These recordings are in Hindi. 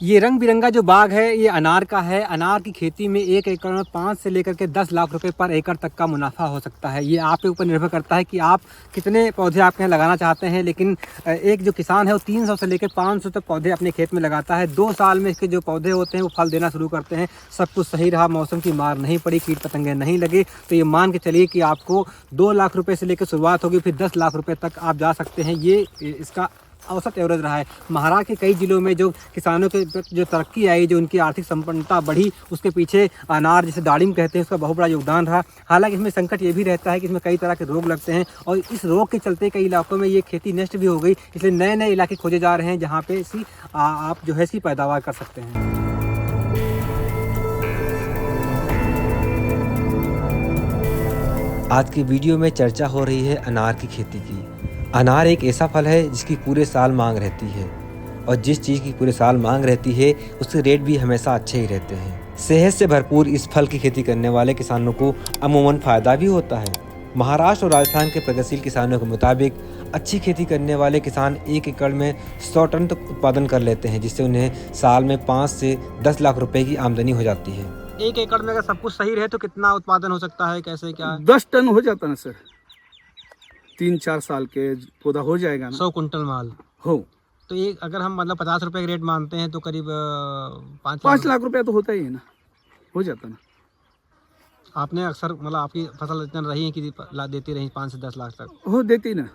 ये रंग बिरंगा जो बाग है ये अनार का है। अनार की खेती में 1 एकड़ में 5 से लेकर के 10 लाख रुपए पर एकड़ तक का मुनाफा हो सकता है। ये आपके ऊपर निर्भर करता है कि आप कितने पौधे आपके यहाँ लगाना चाहते हैं। लेकिन एक जो किसान है वो 300 से लेकर 500 तक पौधे अपने खेत में लगाता है। 2 साल में इसके जो पौधे होते हैं वो फल देना शुरू करते हैं। सब कुछ सही रहा, मौसम की मार नहीं पड़ी, कीट पतंगे नहीं लगे, तो ये मान के चलिए कि आपको 2 लाख रुपये से लेकर शुरुआत होगी, फिर 10 लाख रुपये तक आप जा सकते हैं। ये इसका औसत एवरेज रहा है। महाराष्ट्र के कई जिलों में जो किसानों के जो तरक्की आई, जो उनकी आर्थिक संपन्नता बढ़ी, उसके पीछे अनार जिसे दाड़िम कहते हैं उसका बहुत बड़ा योगदान रहा। हालांकि इसमें संकट ये भी रहता है कि इसमें कई तरह के रोग लगते हैं और इस रोग के चलते कई इलाकों में ये खेती नष्ट भी हो गई। इसलिए नए नए इलाके खोजे जा रहे हैं जहाँ पे आप जो है इसकी पैदावार कर सकते हैं। आज की वीडियो में चर्चा हो रही है अनार की खेती की। अनार एक ऐसा फल है जिसकी पूरे साल मांग रहती है और जिस चीज़ की पूरे साल मांग रहती है उसके रेट भी हमेशा अच्छे ही रहते हैं। सेहत से भरपूर इस फल की खेती करने वाले किसानों को अमूमन फ़ायदा भी होता है। महाराष्ट्र और राजस्थान के प्रगतिशील किसानों के मुताबिक अच्छी खेती करने वाले किसान 1 एकड़ में 100 टन तक उत्पादन कर लेते हैं, जिससे उन्हें साल में 5 से 10 लाख रुपए की आमदनी हो जाती है। 1 एकड़ में अगर सब कुछ सही रहे तो कितना उत्पादन हो सकता है, कैसे क्या? 10 टन हो जाता ना सर, 3-4 साल के पौधा हो जाएगा ना। 100 कुंटल माल हो तो ये अगर हम मतलब 50 रुपए का रेट मानते हैं तो करीब 5 लाख रुपया तो होता ही है ना, हो जाता ना। आपने अक्सर मतलब आपकी फसल इतना रही है कि देती रही 5 से 10 लाख तक हो देती ना।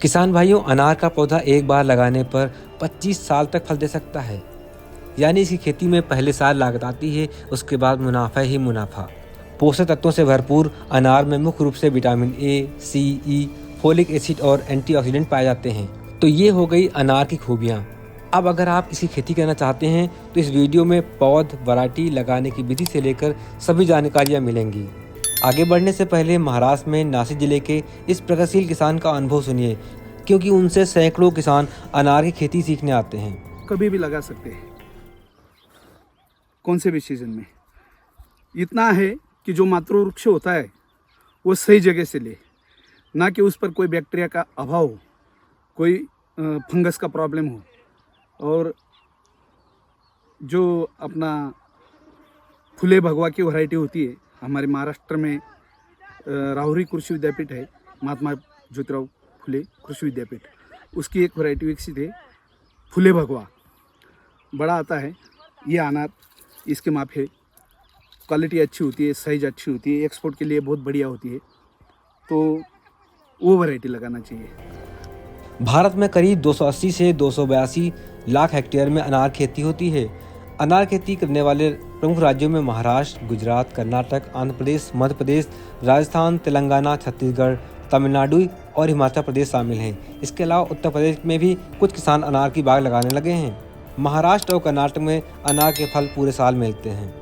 किसान भाइयों, अनार का पौधा एक बार लगाने पर 25 साल तक फल दे सकता है। यानी इसकी खेती में पहले साल लागत आती है, उसके बाद मुनाफा ही मुनाफा। पोषक तत्वों से भरपूर अनार में मुख्य रूप से vitamin A, C, E, folic acid और एंटीऑक्सीडेंट पाए जाते हैं। तो ये हो गई अनार की खूबियाँ। अब अगर आप इसकी खेती करना चाहते हैं तो इस वीडियो में पौध, वैरायटी, लगाने की विधि से लेकर सभी जानकारियाँ मिलेंगी। आगे बढ़ने से पहले महाराष्ट्र में नासिक जिले के इस प्रगतिशील किसान का अनुभव सुनिए, क्योंकि उनसे सैकड़ों किसान अनार की खेती सीखने आते हैं। कभी भी लगा सकते हैं, कौन से भी सीजन में। इतना है कि जो मातृ वृक्ष होता है वो सही जगह से ले, ना कि उस पर कोई बैक्टीरिया का अभाव हो, कोई फंगस का प्रॉब्लम हो। और जो अपना फुले भगवा की वैरायटी होती है, हमारे महाराष्ट्र में राहुरी कृषि विद्यापीठ है, महात्मा ज्योतिराव फुले कृषि विद्यापीठ, उसकी एक वैरायटी विकसित है फुले भगवा। बड़ा आता है ये अनार, इसके माफे क्वालिटी अच्छी होती है, साइज अच्छी होती है, एक्सपोर्ट के लिए बहुत बढ़िया होती है, तो वो वैरायटी लगाना चाहिए। भारत में करीब 280 से 282 लाख हेक्टेयर में अनार खेती होती है। अनार खेती करने वाले प्रमुख राज्यों में महाराष्ट्र, गुजरात, कर्नाटक, आंध्र प्रदेश, मध्य प्रदेश, राजस्थान, तेलंगाना, छत्तीसगढ़, तमिलनाडु और हिमाचल प्रदेश शामिल हैं। इसके अलावा उत्तर प्रदेश में भी कुछ किसान अनार की बाग लगाने लगे हैं। महाराष्ट्र और कर्नाटक में अनार के फल पूरे साल मिलते हैं।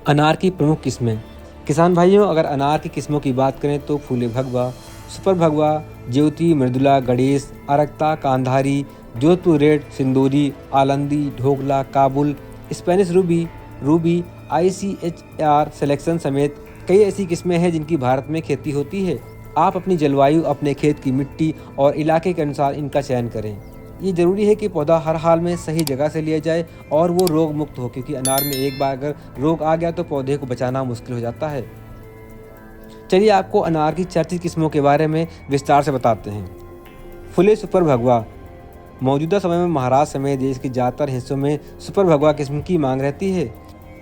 अनार की प्रमुख किस्में। किसान भाइयों, अगर अनार की किस्मों की बात करें तो फूले भगवा, सुपर भगवा, ज्योति, मृदुला, गणेश, अरक्ता, कांधारी, जोधपुर रेड, सिंदूरी, Alandi, dhokla, Kabul, Spanish Ruby, ICHR selection समेत कई ऐसी किस्में हैं जिनकी भारत में खेती होती है। आप अपनी जलवायु, अपने खेत की मिट्टी और इलाके के अनुसार इनका चयन करें। ये ज़रूरी है कि पौधा हर हाल में सही जगह से लिया जाए और वो रोग मुक्त हो, क्योंकि अनार में एक बार अगर रोग आ गया तो पौधे को बचाना मुश्किल हो जाता है। चलिए आपको अनार की चर्चित किस्मों के बारे में विस्तार से बताते हैं। फुले सुपर भगवा। मौजूदा समय में महाराष्ट्र समेत देश के ज़्यादातर हिस्सों में सुपर भगवा किस्म की मांग रहती है।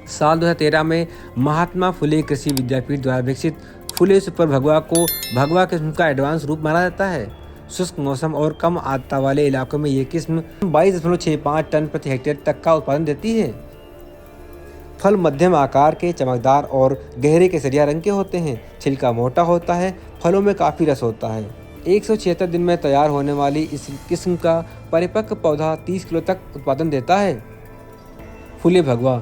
साल 2013 में महात्मा फुले कृषि विद्यापीठ द्वारा विकसित फुले सुपर भगवा को भगवा किस्म का एडवांस रूप माना जाता है। शुष्क मौसम और कम आर्द्रता वाले इलाकों में ये किस्म 22.65 टन प्रति हेक्टेयर तक का उत्पादन देती है। फल मध्यम आकार के, चमकदार और गहरे केसरिया रंग के होते हैं। छिलका मोटा होता है। फलों में काफ़ी रस होता है। 176 दिन में तैयार होने वाली इस किस्म का परिपक्व पौधा 30 किलो तक उत्पादन देता है। फुले भगवा।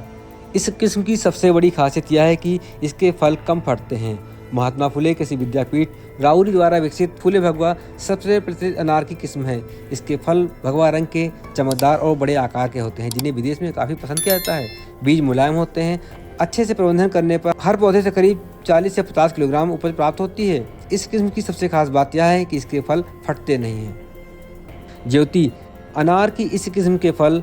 इस किस्म की सबसे बड़ी खासियत यह है कि इसके फल कम फटते हैं। महात्मा फुले कृषि विद्यापीठ राउरी द्वारा विकसित फुले भगवा सबसे प्रचलित अनार की किस्म है। इसके फल भगवा रंग के, चमकदार और बड़े आकार के होते हैं, जिन्हें विदेश में काफ़ी पसंद किया जाता है। बीज मुलायम होते हैं। अच्छे से प्रबंधन करने पर हर पौधे से करीब 40 से 50 किलोग्राम उपज प्राप्त होती है। इस किस्म की सबसे खास बात यह है कि इसके फल फटते नहीं हैं। ज्योति। अनार की इस किस्म के फल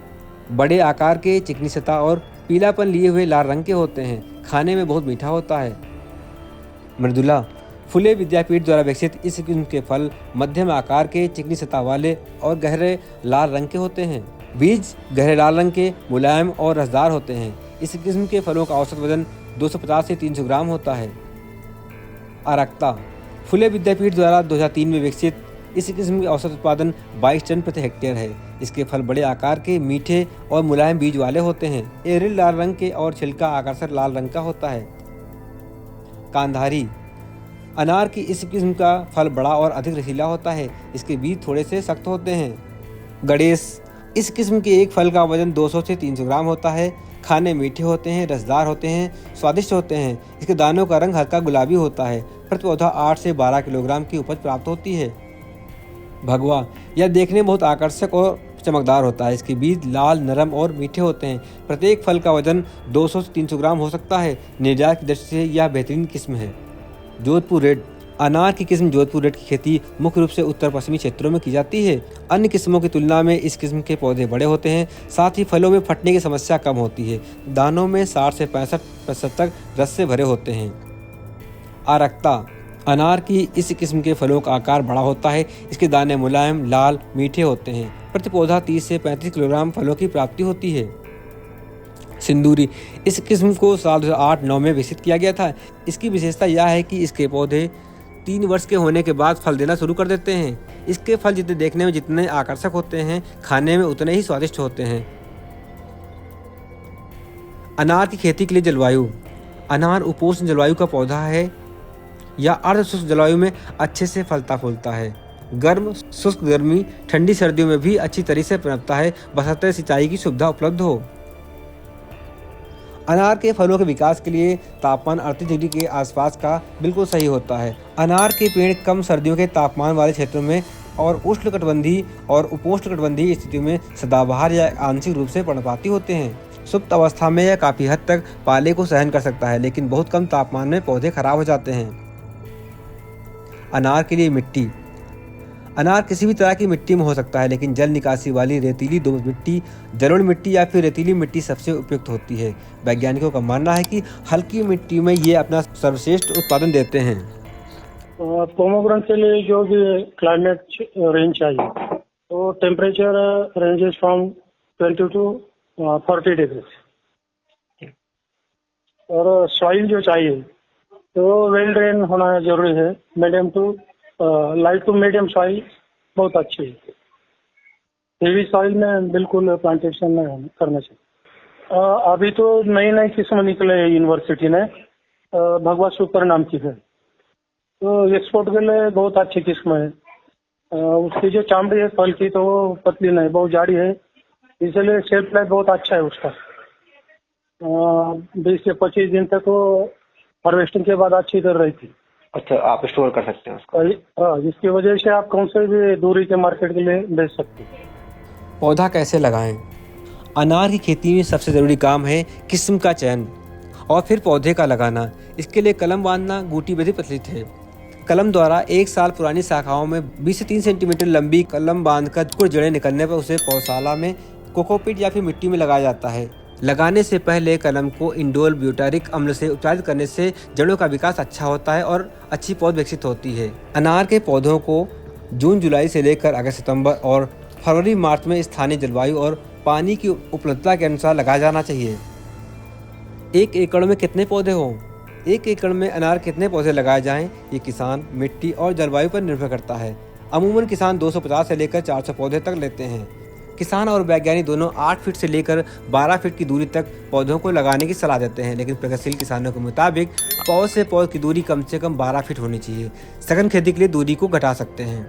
बड़े आकार के, चिकनी सतह और पीलापन लिए हुए लाल रंग के होते हैं। खाने में बहुत मीठा होता है। मृदुला फुले विद्यापीठ द्वारा विकसित इस किस्म के फल मध्यम आकार के, चिकनी सतह वाले और गहरे लाल रंग के होते हैं। बीज गहरे लाल रंग के, मुलायम और रसदार होते हैं। इस किस्म के फलों का औसत वजन 250 से 300 ग्राम होता है। अरक्ता फुले विद्यापीठ द्वारा 2003 में विकसित इस किस्म के औसत उत्पादन 22 टन प्रति हेक्टेयर है। इसके फल बड़े आकार के, मीठे और मुलायम बीज वाले होते हैं। एरिल लाल रंग के और छिलका आकर्षक लाल रंग का होता है। कांधारी अनार की इस किस्म का फल बड़ा और अधिक रसीला होता है। इसके बीज थोड़े से सख्त होते हैं। गणेश इस किस्म के एक फल का वजन 200 से 300 ग्राम होता है। खाने मीठे होते हैं, रसदार होते हैं, स्वादिष्ट होते हैं। इसके दानों का रंग हल्का गुलाबी होता है। प्रति पौधा 8 से 12 किलोग्राम की उपज प्राप्त होती है। भगवा यह देखने में बहुत आकर्षक और चमकदार होता है। इसके बीज लाल, नरम और मीठे होते हैं। प्रत्येक फल का वजन 200 से 300 ग्राम हो सकता है। निर्यात की दृष्टि से यह बेहतरीन किस्म है। जोधपुर रेड अनार की किस्म जोधपुर रेड की खेती मुख्य रूप से उत्तर पश्चिमी क्षेत्रों में की जाती है। अन्य किस्मों की तुलना में इस किस्म के पौधे बड़े होते हैं। साथ ही फलों में फटने की समस्या कम होती है। दानों में 60 से 65% तक रस से भरे होते हैं। आरक्ता अनार की इस किस्म के फलों का आकार बड़ा होता है। इसके दाने मुलायम, लाल, मीठे होते हैं। प्रति पौधा 30 से 35 किलोग्राम फलों की प्राप्ति होती है। सिंदूरी इस किस्म को साल 2008-9 में विकसित किया गया था। इसकी विशेषता यह है कि इसके पौधे 3 वर्ष के होने के बाद फल देना शुरू कर देते हैं। इसके फल जितने देखने में जितने आकर्षक होते हैं, खाने में उतने ही स्वादिष्ट होते हैं। अनार की खेती के लिए जलवायु अनार उपोष्ण जलवायु का पौधा है या अर्ध शुष्क जलवायु में अच्छे से फलता फूलता है। गर्म शुष्क गर्मी, ठंडी सर्दियों में भी अच्छी तरह से पनपता है, बशर्ते सिंचाई की सुविधा उपलब्ध हो। अनार के फलों के विकास के लिए तापमान 38 डिग्री के आसपास का बिल्कुल सही होता है। अनार के पेड़ कम सर्दियों के तापमान वाले क्षेत्रों में और उष्णकटिबंधीय और उपोष्णकटिबंधीय स्थितियों में सदाबहार या आंशिक रूप से पर्णपाती होते हैं। सुप्त अवस्था में यह काफी हद तक पाले को सहन कर सकता है, लेकिन बहुत कम तापमान में पौधे खराब हो जाते हैं। अनार के लिए मिट्टी अनार किसी भी तरह की मिट्टी में हो सकता है, लेकिन जल निकासी वाली रेतीली दोमट मिट्टी, जलोढ़ मिट्टी या फिर रेतीली मिट्टी सबसे उपयुक्त होती है। वैज्ञानिकों का मानना है कि हल्की मिट्टी में ये अपना सर्वश्रेष्ठ उत्पादन देते हैं। पोमोग्रेनेट के लिए जो भी क्लाइमेट रेंज चाहिए, तो temperature ranges from 20 to 40 degree. और सॉइल जो चाहिए तो वेल ड्रेन होना जरूरी है। Medium to light to medium soil बहुत अच्छी है। हेवी सॉइल में बिल्कुल प्लांटेशन करना चाहिए। अभी तो नई नई किस्म निकले है यूनिवर्सिटी ने, भगवा सुपर नाम की है, तो एक्सपोर्ट के लिए बहुत अच्छी किस्म है। उसकी जो चामड़ी है फल की तो वो पतली नहीं, बहुत जाड़ी है, इसलिए शेल्फ लाइफ बहुत अच्छा है उसका। 20 से 25 दिन तक वो हार्वेस्टिंग के बाद अच्छी तरह रही थी। अच्छा, आप स्टोर कर सकते हैं उसको। जिसकी वजह से आप कौन से भी दूरी के मार्केट के लिए बेच सकते हैं। पौधा कैसे लगाएं? अनार की खेती में सबसे ज़रूरी काम है किस्म का चयन और फिर पौधे का लगाना। इसके लिए कलम बांधना गूटी विधि प्रचलित है। कलम द्वारा 1 साल पुरानी शाखाओं में 20 से 3 सेंटीमीटर लंबी कलम बांधकर कुछ जड़ें निकलने पर उसे पौधशाला में कोकोपीट या फिर मिट्टी में लगाया जाता है। लगाने से पहले कलम को इंडोल ब्यूटारिक अम्ल से उपचारित करने से जड़ों का विकास अच्छा होता है और अच्छी पौध विकसित होती है। अनार के पौधों को जून जुलाई से लेकर अगस्त सितंबर और फरवरी मार्च में स्थानीय जलवायु और पानी की उपलब्धता के अनुसार लगाया जाना चाहिए। 1 एकड़ में कितने पौधे हों? 1 एकड़ में अनार कितने पौधे लगाए जाएं, ये किसान, मिट्टी और जलवायु पर निर्भर करता है। अमूमन किसान 250 से लेकर 400 पौधे तक लेते हैं। किसान और वैज्ञानिक दोनों 8 फीट से लेकर 12 फीट की दूरी तक पौधों को लगाने की सलाह देते हैं, लेकिन प्रगतिशील किसानों के मुताबिक पौध से पौध की दूरी कम से कम 12 फीट होनी चाहिए। सघन खेती के लिए दूरी को घटा सकते हैं।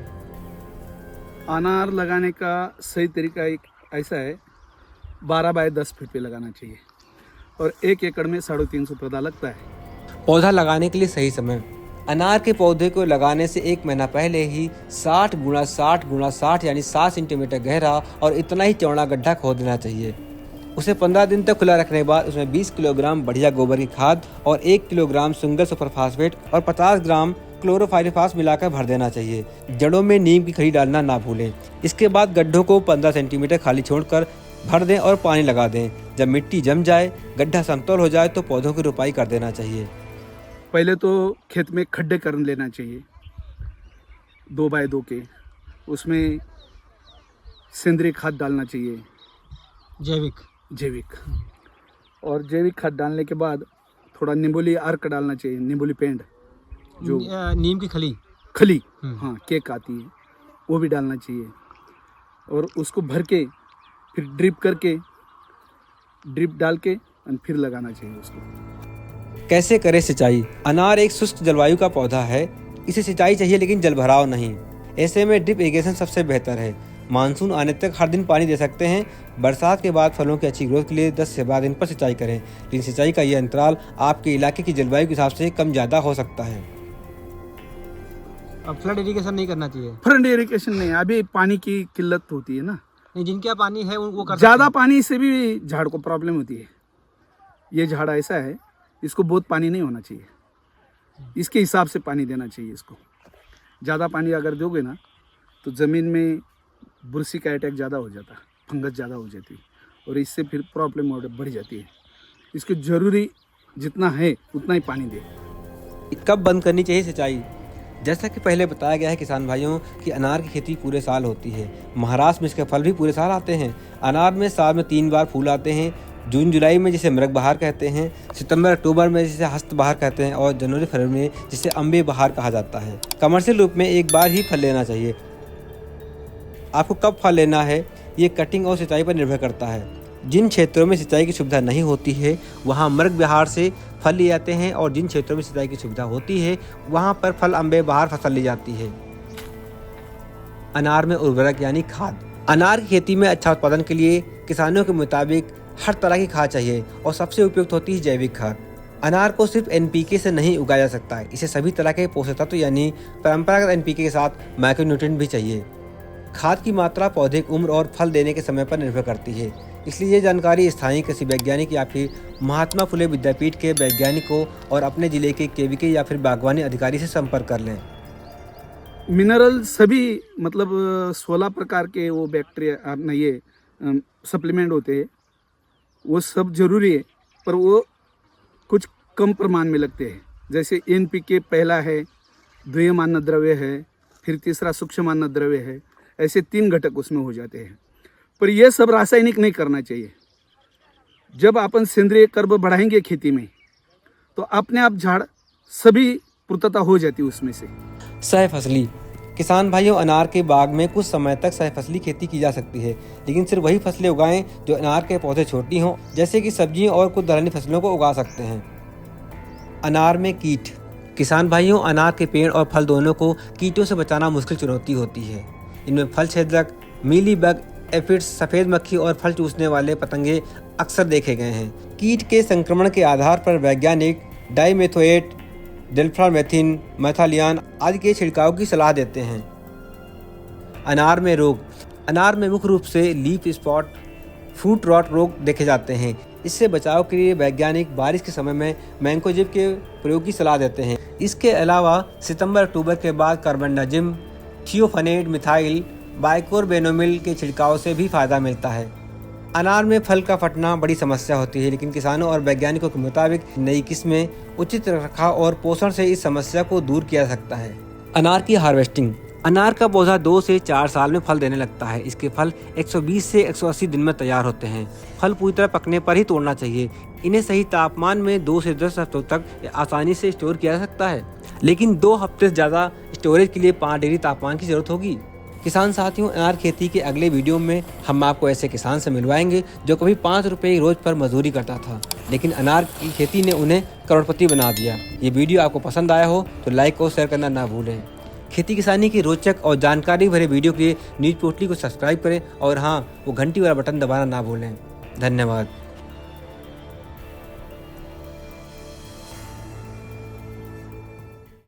अनार लगाने का सही तरीका एक ऐसा है, 12 बाय 10 फीट पे लगाना चाहिए और 1 एकड़ में 350 पौधा लगता है। पौधा लगाने के लिए सही समय अनार के पौधे को लगाने से 1 महीना पहले ही 60 × 60 × 60 यानी 7 सेंटीमीटर गहरा और इतना ही चौड़ा गड्ढा खोद देना चाहिए। उसे 15 दिन तक खुला रखने के बाद उसमें 20 किलोग्राम बढ़िया गोबर की खाद और 1 किलोग्राम सिंगल सुपर फास्फेट और 50 ग्राम क्लोरोफाइरिफास मिलाकर भर देना चाहिए। जड़ों में नीम की खली डालना ना भूलें। इसके बाद गड्ढों को 15 सेंटीमीटर खाली छोड़कर भर दें और पानी लगा दें। जब मिट्टी जम जाए, गड्ढा समतल हो जाए तो पौधों की रोपाई कर देना चाहिए। पहले तो खेत में खड्डे कर लेना चाहिए 2 बाय 2 के, उसमें सेंद्रीय खाद डालना चाहिए, जैविक। और जैविक खाद डालने के बाद थोड़ा निम्बोली अर्क डालना चाहिए, निम्बोली पेंट जो नीम की खली। हाँ केक आती है, वो भी डालना चाहिए। और उसको भर के फिर ड्रिप डाल के और फिर लगाना चाहिए उसको। कैसे करें सिंचाई? अनार एक शुष्क जलवायु का पौधा है, इसे सिंचाई चाहिए लेकिन जलभराव नहीं। ऐसे में ड्रिप इरिगेशन सबसे बेहतर है। मानसून आने तक हर दिन पानी दे सकते हैं। बरसात के बाद फलों की अच्छी ग्रोथ के लिए 10 से 12 दिन पर सिंचाई करें, लेकिन सिंचाई का ये अंतराल आपके इलाके की जलवायु के हिसाब से कम ज़्यादा हो सकता है। अब फ्लड इरिगेशन नहीं करना चाहिए। फ्लड इरिगेशन नहीं, अभी पानी की किल्लत होती है ना, नहीं, जिनके यहाँ पानी है वो कर ज़्यादा पानी से भी झाड़ को प्रॉब्लम होती है। ये झाड़ ऐसा है, इसको बहुत पानी नहीं होना चाहिए, इसके हिसाब से पानी देना चाहिए इसको। ज़्यादा पानी अगर दोगे ना तो ज़मीन में बुरसी का अटैक ज़्यादा हो जाता, फंगस ज़्यादा हो जाती और इससे फिर प्रॉब्लम बढ़ जाती है। इसको ज़रूरी जितना है उतना ही पानी दे। कब बंद करनी चाहिए सिंचाई? जैसा कि पहले बताया गया है किसान भाइयों कि अनार की खेती पूरे साल होती है। महाराष्ट्र में इसके फल भी पूरे साल आते हैं। अनार में साल में 3 बार फूल आते हैं। जून जुलाई में जिसे मृग बहार कहते हैं, सितंबर अक्टूबर में जिसे हस्त बहार कहते हैं और जनवरी फरवरी में जिसे अम्बे बहार कहा जाता है। कमर्शियल रूप में एक बार ही फल लेना चाहिए। आपको कब फल लेना है ये कटिंग और सिंचाई पर निर्भर करता है। जिन क्षेत्रों में सिंचाई की सुविधा नहीं होती है वहाँ मृग बहार से फल लिए जाते हैं और जिन क्षेत्रों में सिंचाई की सुविधा होती है वहाँ पर फल अम्बे बहार फसल ली जाती है। अनार में उर्वरक यानी खाद। अनार की खेती में अच्छा उत्पादन के लिए किसानों के मुताबिक हर तरह की खाद चाहिए और सबसे उपयुक्त होती है जैविक खाद। अनार को सिर्फ एनपीके से नहीं उगाया जा सकता है, इसे सभी तरह के पोषक तत्व यानी परंपरागत एनपीके के साथ माइक्रोन्यूट्रिएंट भी चाहिए। खाद की मात्रा पौधे की उम्र और फल देने के समय पर निर्भर करती है, इसलिए ये जानकारी स्थानीय कृषि वैज्ञानिक या फिर महात्मा फुले विद्यापीठ के वैज्ञानिकों और अपने जिले के केवीके या फिर बागवानी अधिकारी से संपर्क कर लें। मिनरल सभी मतलब 16 प्रकार के वो बैक्टीरिया अपना ये सप्लीमेंट होते हैं, वो सब जरूरी है पर वो कुछ कम प्रमाण में लगते हैं। जैसे एनपीके पहला है, द्वितीय अन्न द्रव्य है, फिर तीसरा सूक्ष्म अन्न द्रव्य है, ऐसे 3 घटक उसमें हो जाते हैं। पर यह सब रासायनिक नहीं करना चाहिए। जब अपन सेंद्रीय कर्ब बढ़ाएंगे खेती में तो अपने आप झाड़ सभी पूर्तता हो जाती है उसमें से। सहफसली। किसान भाइयों, अनार के बाग में कुछ समय तक सहफसली खेती की जा सकती है, लेकिन सिर्फ वही फसलें उगाएं जो अनार के पौधे छोटी हों, जैसे कि सब्जियों और कुछ दलहनी फसलों को उगा सकते हैं। अनार में कीट। किसान भाइयों, अनार के पेड़ और फल दोनों को कीटों से बचाना मुश्किल चुनौती होती है। इनमें फल छेदक, मीली बग, एफिड्स, सफ़ेद मक्खी और फल चूसने वाले पतंगे अक्सर देखे गए हैं। कीट के संक्रमण के आधार पर वैज्ञानिक डाइमेथोएट, डेल्फ्रामेथिन, मैथालियान आदि के छिड़काव की सलाह देते हैं। अनार में रोग। अनार में मुख्य रूप से लीफ स्पॉट, फ्रूट रॉट रोग देखे जाते हैं। इससे बचाव के लिए वैज्ञानिक बारिश के समय में मैंकोजेब के प्रयोग की सलाह देते हैं। इसके अलावा सितंबर अक्टूबर के बाद कार्बेंडाजिम, थियोफनेट मिथाइल, बाइकोरबेनोमिल के छिड़काव से भी फायदा मिलता है। अनार में फल का फटना बड़ी समस्या होती है, लेकिन किसानों और वैज्ञानिकों के मुताबिक नई किस्में, उचित रखरखाव और पोषण से इस समस्या को दूर किया जा सकता है। अनार की हार्वेस्टिंग। अनार का पौधा 2 से 4 साल में फल देने लगता है। इसके फल 120 से 180 दिन में तैयार होते हैं। फल पूरी तरह पकने पर ही तोड़ना चाहिए। इन्हें सही तापमान में 2 से 10 हफ्तों तक आसानी से स्टोर किया जा सकता है, लेकिन 2 हफ्ते से ज़्यादा स्टोरेज के लिए 5 डिग्री तापमान की जरूरत होगी। किसान साथियों, अनार खेती के अगले वीडियो में हम आपको ऐसे किसान से मिलवाएंगे जो कभी 5 रुपये रोज पर मजदूरी करता था, लेकिन अनार की खेती ने उन्हें करोड़पति बना दिया। ये वीडियो आपको पसंद आया हो तो लाइक और शेयर करना ना भूलें। खेती किसानी की रोचक और जानकारी भरे वीडियो के लिए न्यूज़ पोर्टली को सब्सक्राइब करें और हाँ, वो घंटी वाला बटन दबाना ना भूलें। धन्यवाद।